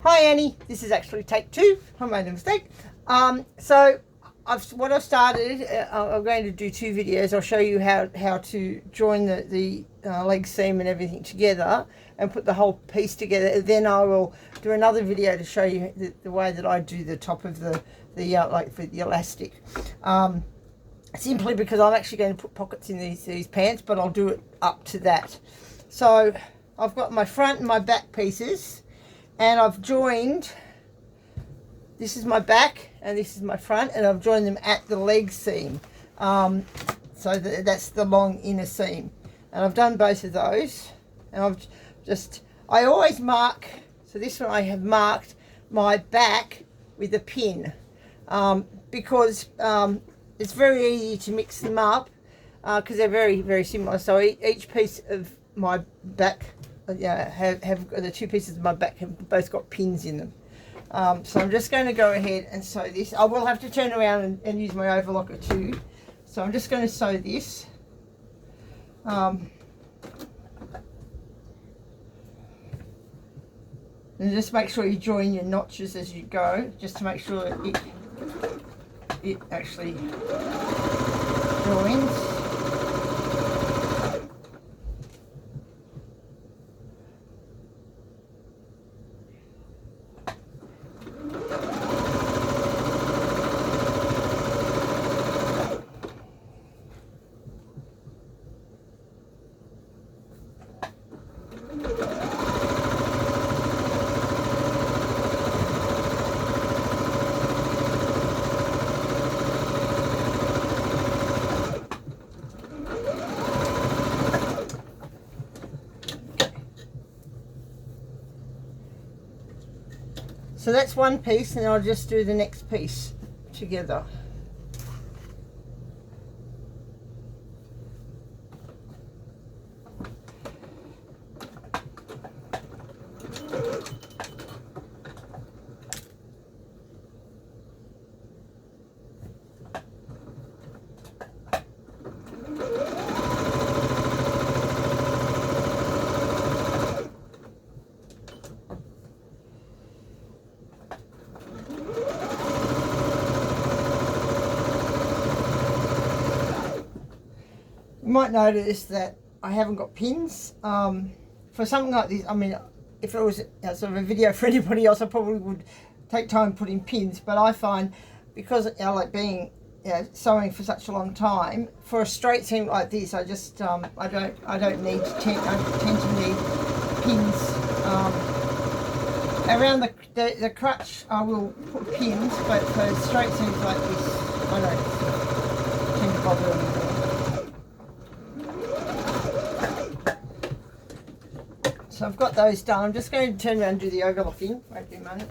Hi Annie, this is actually take two. I made a mistake. So what I've started, I'm going to do two videos. I'll show you how to join the leg seam and everything together and put the whole piece together. Then I will do another video to show you the way that I do the top of the like for the elastic. Simply because I'm actually going to put pockets in these pants, but I'll do it up to that. So I've got my front and my back pieces, and I've joined, this is my back and this is my front, and I've joined them at the leg seam. So that's the long inner seam. And I've done both of those. And I always mark, so this one I have marked my back with a pin. Because it's very easy to mix them up because they're very, very similar. So each piece of my back, have the two pieces of my back have both got pins in them. So I'm just going to go ahead and sew this. I will have to turn around and use my overlocker too. So I'm just going to sew this. And just make sure you join your notches as you go, just to make sure it actually joins. So that's one piece, and I'll just do the next piece together. You might notice that I haven't got pins. For something like this, I mean, if it was sort of a video for anybody else, I probably would take time putting pins. But I find, because I like being sewing for such a long time, for a straight seam like this, I just I don't need to tend to need pins. Around the crutch, I will put pins, but for straight seams like this, I don't tend to bother them. So I've got those done. I'm just going to turn around and do the overlocking. Wait a moment.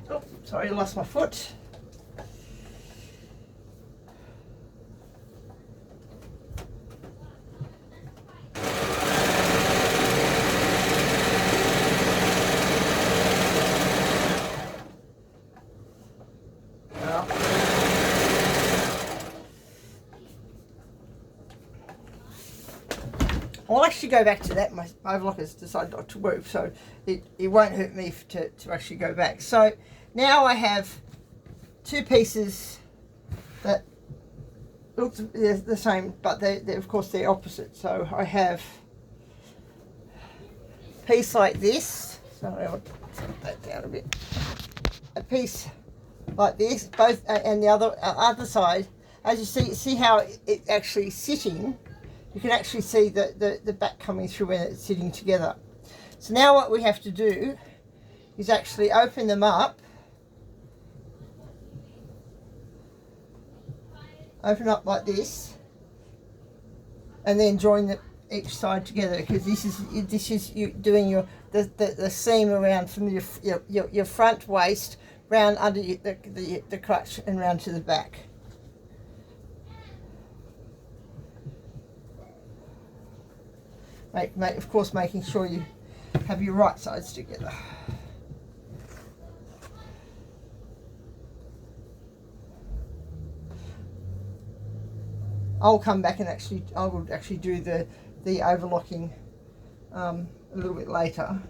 Oh, sorry, I lost my foot. I'll actually go back to that. My overlocker's decided not to work, so it won't hurt me to actually go back. So now I have two pieces that look the same, but they of course they're opposite. So I have a piece like this. Sorry, I'll set that down a bit. A piece like this, both, and the other side. As you see how it's actually sitting. You can actually see the back coming through when it's sitting together. So now what we have to do is actually open them up. Open up like this, and then join each side together, because this is you doing the seam around from your front waist round under the crutch and round to the back. Of course, making sure you have your right sides together. I'll come back and I will actually do the the overlocking a little bit later.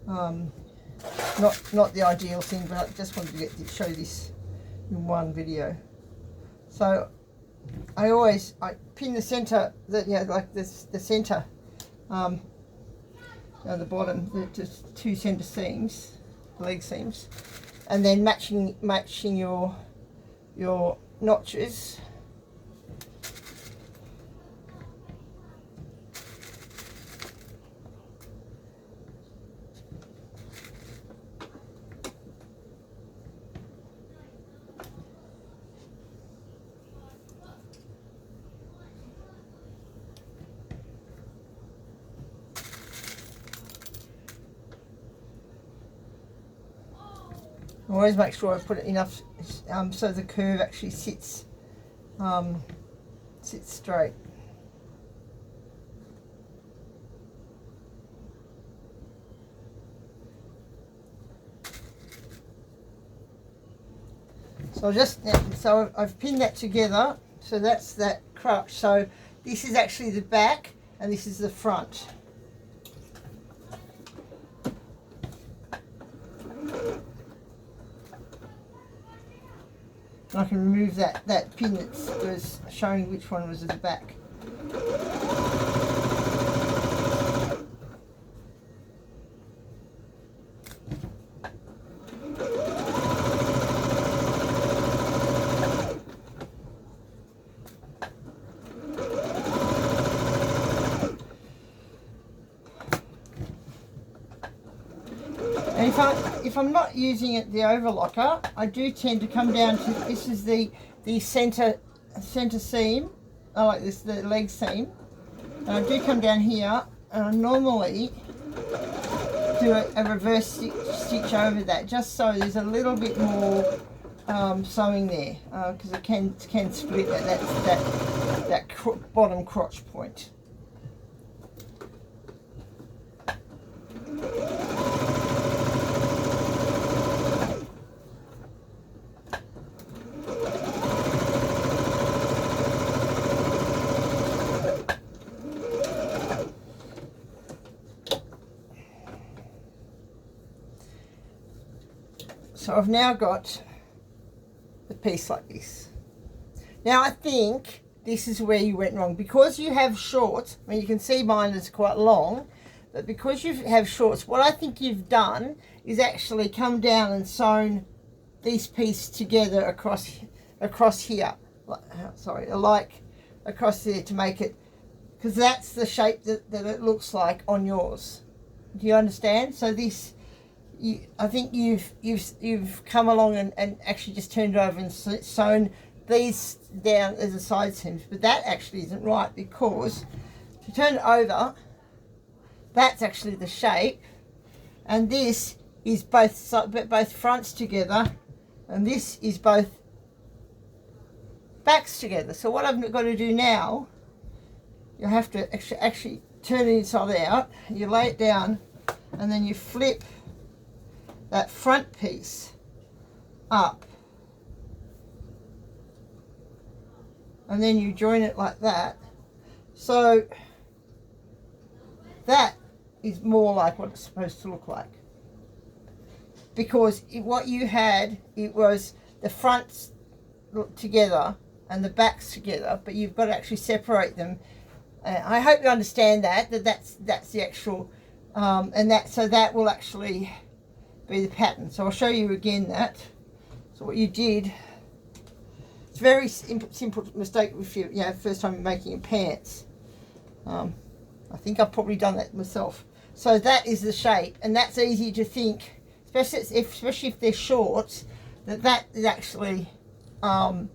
Not the ideal thing, but I just wanted to show this in one video. So I pin the center, like this, the center, the bottom, just 2 center seams, leg seams, and then matching your notches. Always make sure I put it enough so the curve actually sits straight. So I've pinned that together. So that's that crutch. So this is actually the back and this is the front. And I can remove that pin that was showing which one was at the back. And if I'm not using it, the overlocker, I do tend to come down to, this is the center seam, I like this, the leg seam, and I do come down here, and I normally do a reverse stitch over that, just so there's a little bit more sewing there, because it can split that bottom crotch point. So I've now got the piece like this. Now I think this is where you went wrong, because you have shorts. I mean, you can see mine is quite long, but because you have shorts, what I think you've done is actually come down and sewn these pieces together across here. Like across there to make it, because that's the shape that it looks like on yours. Do you understand? So this, I think you've come along and actually just turned it over and sewn these down as a side seams, but that actually isn't right, because if you turn it over, that's actually the shape, and this is both fronts together, and this is both backs together. So what I've got to do now, you have to actually turn it inside out, you lay it down, and then you flip that front piece up, and then you join it like that. So that is more like what it's supposed to look like, because what you had, it was the fronts together and the backs together, but you've got to actually separate them. I hope you understand that's the actual and that will actually be the pattern. So I'll show you again that. So what you did, it's a very simple mistake if you first time you're making your pants. I think I've probably done that myself. So that is the shape, and that's easy to think, especially if they're shorts, that is actually the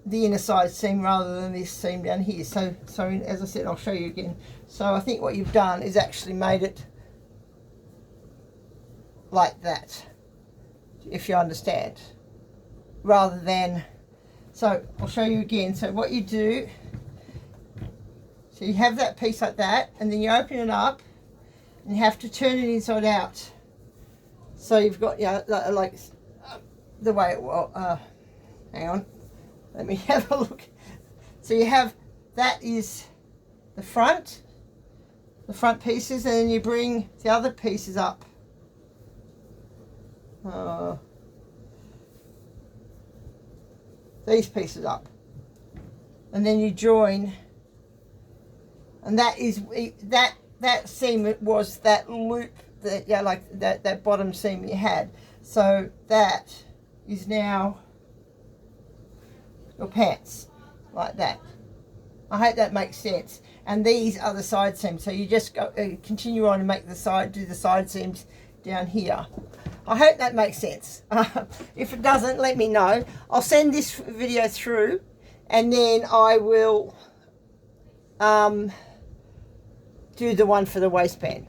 inner side seam rather than this seam down here. So as I said, I'll show you again. So I think what you've done is actually made it like that, if you understand, rather than, so I'll show you again. So what you do, so you have that piece like that, and then you open it up and you have to turn it inside out. So you've got, like the way it will, hang on, let me have a look. So you have that is the front pieces, and then you bring the other pieces up. These pieces up, and then you join, and that is that seam was that loop that, yeah, like that bottom seam you had. So that is now your pants, like that. I hope that makes sense. And these are the side seams, so you just go continue on and make do the side seams down here. I hope that makes sense. If it doesn't, let me know. I'll send this video through, and then I will do the one for the waistband.